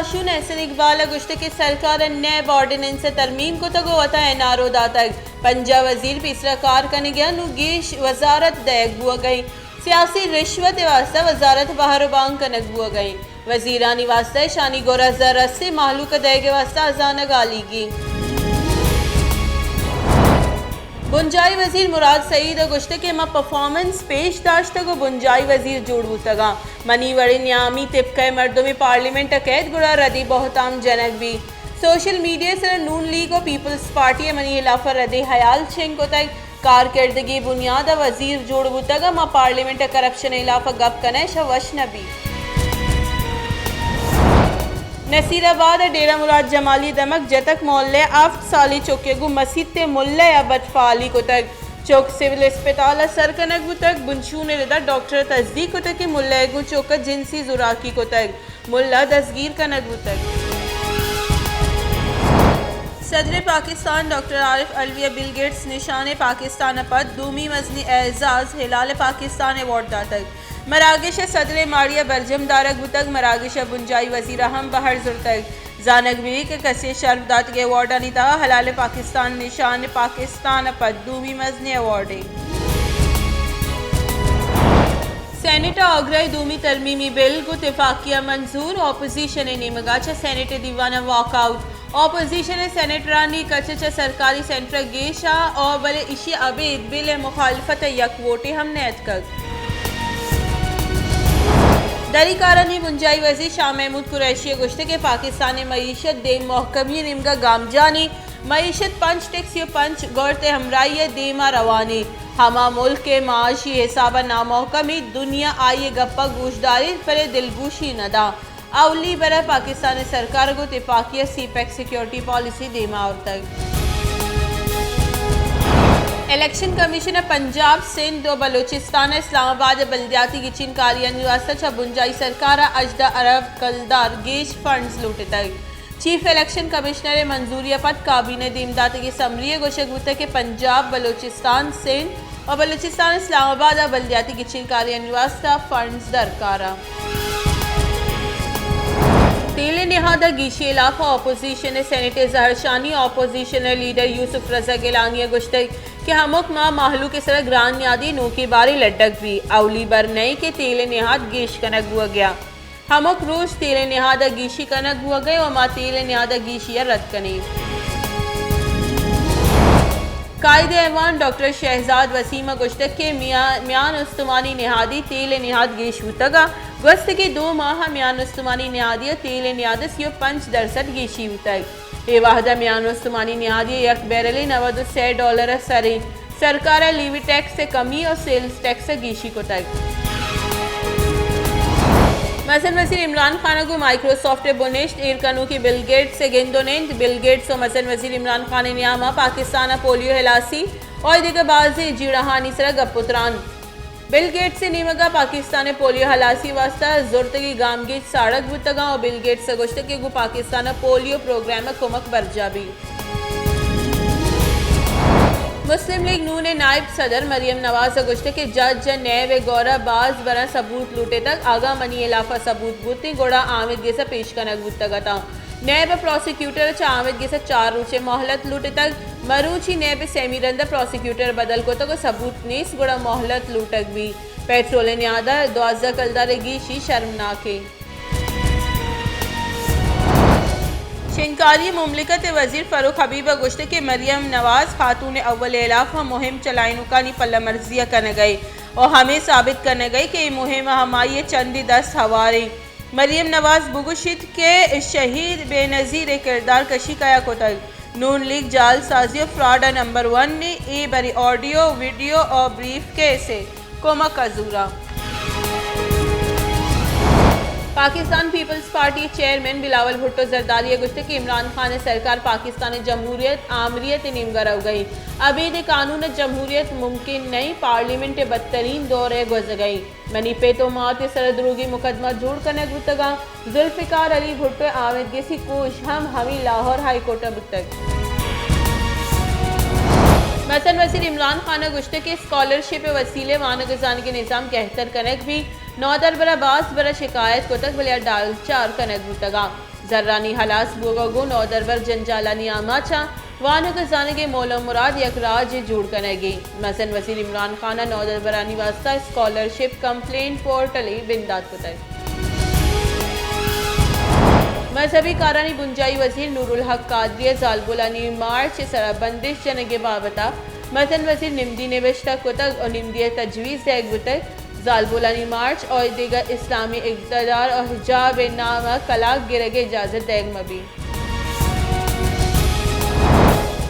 आशून एहसन इकबाल गुश्त के सरकार नैब ऑर्डिनेंस तरमीम को तगो वता एनआरओ दातक पंजा वजीर पीसरा कार कने गया नुगेश वजारत दैग बुआ गई सियासी रिश्वत वास्ता वजारत बाहर बांग कनक बुआ गई वजीरानी वास्ता शानी गोरा जरत से मालूक दैगे वास्ता अजाना गाली की बुंजाई वजीर मुराद सईद गुश्त के मा परफॉर्मेंस पेश दाश्त को बुंजाई वजीर जोड़ू तगा मनी वड़े न्यामी तिपके मर्दों में पार्लियामेंट कैद गुड़ा रदी बहुताम जनक भी सोशल मीडिया से नून लीग और पीपल्स पार्टी मनी इलाफा रदे हयाल छिंग को तक कारकर्दगी बुनियाद वजीर जोड़ू तगा मा पार्लियामेंट करप्शन इलाफा गप कनेश वश नबी नसीराबाद डेरा मुराद जमाली दमक जतक मोहल्ले आफ्त साली चौकेगु मस्जिद ते मुल्ले अबद फाली को तक चौक सिविल अस्पताल सरकनगु तक बुंशू ने रिदा डॉक्टर तस्दीक को तक कि मुल्लेगु चौक जिनसी जुराकी को तक मुल्ला दसगीर कनगु तक सदर Pakistan doctor Arif Alvia Bill Gates निशान पाकिस्तान पर दूमी वजनी एजाज हिलाल पाकिस्तान अवार्ड दातक मरागिश सदर मारिया बरजम दारक बुतक मरागिश बुंजाई वजीर अहम बहर जुर्तक जानक बीवी के कसे शर्फदात के अवार्ड अनिता हलाल पाकिस्तान निशान पाकिस्तान पर दूमी वजनी अवार्ड सेनेट आग्रह दूमी तरमीमी बिल को इत्तेफाकिया मंजूर ऑपोजिशन ने मगाचा सेनेट दीवाना वॉकआउट ऑपोजिशन सेनेटरानी कचचा सरकारी सेंटर गेशा और बले इशी अबेद बिल मुखालफत यक वोटे हमने अतकक दरी कारनी बुंजाई वजीर शाह महमूद कुरैशी गुश्ते के पाकिस्तानी मईशत दे महकमी निमगा गामजानी मईशत पंच टैक्स पंच गौरते हमराई देमा रवानी हमा मुल्क के माशी हिसाबा नामहकमी दुनिया आइए गप्पा गोशदारी पर दिलगोशी नदा अवली बरा पाकिस्तानी सरकार को इत्तेफाकिया सीपैक सिक्योरिटी पॉलिसी देमा और तक इलेक्शन कमीशन पंजाब सिंध और बलूचिस्तान इस्लामाबाद बल्दियाती किचिन कार्यान्वासा बुंजाई सरकार अजदा अरब कलदार गेश फंड्स लूटे तक चीफ इलेक्शन कमिश्नर मंजूरी पद काबीने दीमदात की समरी गोशगुत के पंजाब बलूचिस्तान सिंध और बलूचिस्तान इस्लामाबाद बल्दियाती किचिन कार्यान्वासा फंड्स दरकारा तेले निहादा गीशी इलाफा ऑपोजिशन सेनेटर जहरशानी ऑपोजिशन लीडर यूसुफ रजा गिलानी गुश्तक कि हमक माँ माहलू के सर ग्रान न्यादी नो की बारी लटक भी अवली बर नई के तेले निहाद गेश कनक हुआ गया हमक रोज तेले निहादा गीशी कनक हुआ गए और माँ तेले निहादा गीशिया रद्द कने कायदे ऐवान डॉक्टर शहजाद वसीमा गुश्तक के म्यान उस्तमानी निहादी तेल निहाद गेश उतगा गस्त के 2 माह म्यान उस्तमानी निहादी तेल निहादस यो 5% गेशी उतग ये वाहदा म्यान उस्तमानी निहादी यक बैरल $96 सरे सरकार लीवी टैक्स से कमी और सेल्स टैक्स से गेशी को तक मसन वजीर इमरान खान को माइक्रोसॉफ्ट बुनिश्त इरकनू की बिल गेट्स से गेंदोनेंद बिल गेट्स और मसन वजीर इमरान खान ने नियामा पाकिस्तान पोलियो हिलासी और दिगबाजी जीड़हानी सर गपुत्रान बिल गेट्स से नीमगा पाकिस्तान पोलियो हलासी वास्ता जुर्तगी गामगीज साड़क बुतगा और बिल गेट्स से गुश्त के गु पाकिस्तान पोलियो प्रोग्राम कुमक बरजाबी मुस्लिम लीग नून नायब सदर मरियम नवाज गुश्त के जज नैब गौरा बाज बरा सबूत लूटे तक आगा मनी इलाफा सबूत बुतनी गोड़ा आमिद गेसा पेश कनक बुतगा था नैब प्रोसिक्यूटर चा आमिद गेसा 4 रोचे मोहलत लूटे तक मरूची नैब सेमीरंदा प्रोसिक्यूटर बदल को तक सबूत नेस गोड़ा मोहलत लूटक भी पेट्रोल न्यादा द्वाजा कलदार गीशी शर्मनाक शिंकारी मुमलिकत वजीर फ़ारूक हबीबा गुश्त के मरियम नवाज खातून अव्वल इलाफा मुहिम चलाइनुकानी पल्ला मर्जिया करने गए और हमें साबित करने गए कि ये मुहिम हमारी चंदी 10 हवारे मरियम नवाज बुगुशित के शहीद बेनज़ीर किरदार कशी कया को तक नून लीग जाल साजी फ्रॉड नंबर 1 ने ए बरी ऑडियो वीडियो और ब्रीफ केसे कोमा कजूरा पाकिस्तान पीपल्स पार्टी चेयरमैन बिलावल भुट्टो जरदारी गुश्त की इमरान खान सरकार पाकिस्तान जमहूरियत आमरीत निमगर हो गई अबीद कानून जमहूरियत मुमकिन नहीं पार्लियामेंट बदतरीन दौरे गुजर गई मनी पेतो मात सरदरूगी मुकदमा जोड़ करने गुतगा जुल्फिकार अली भुट्टो आमिद गेसी कोश हमी लाहौर हाई कोर्ट बुतक मसन वजीर इमरान खान गुश्त के स्कॉलरशिप वसीले मान गुजान के निज़ाम कहतर कनक भी 9 बरा बास बरा शिकायत को तक बलिया डाल 4 कनक बुतगा जर्रानी हलास बुगुन और दरबर जंजालानी आमाचा वानो के जाने के मौला मुराद यकराज जुड़ करेगी मसन वजीर इमरान खान नौ दरबरानी वास्ता स्कॉलरशिप कंप्लेंट पोर्टल बिंदात कुतय मजहबी कारानी बुंजाई वजीर नूरुल हक कादरी जालबुलानी मार्च सरबंदिश जनगे बाबता मतन वजीर निम्दी निविश्ता कुतक और निम्दी तजवीज़ देग बुतक जालबुलानी मार्च और दीगर इस्लामी इक़्तिदार और हिजाब नाम कलाक गिरगे इजाज़त देग मबी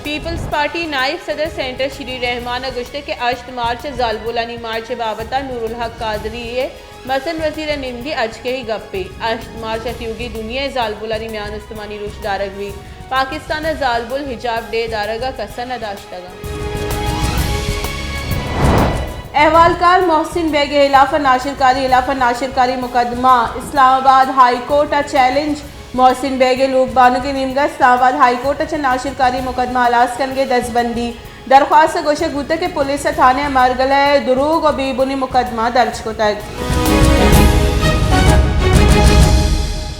पीपल्स पार्टी नायब सदर सेंटर श्री रहमान गुश्ते के 8 मार्च जालबुलानी मार्च बाबता नूरुल हक कादरी मसन वजीर निम्दी अज के ही गप्पे 8 मार्च अत्यूगी दुनिया जालबुलानी म्यान उस्मानी रुश दारगवी पाकिस्तान जालबुल हिजाब डे दारगा कसन अदाश्तगा अहवालकार मोहसिन बेग खिलाफ नाशिरकारी मुकदमा Islamabad high court challenge Mohsin Baig लोग बानो के निमगा इस्लामाबाद हाई कोर्ट नाशिरकारी मुकदमा अलास कनगे दसबंदी दरख्वास्त गोशे गुते के पुलिस थाने मरगल दुरूग और बेबुनी मुकदमा दर्ज को तक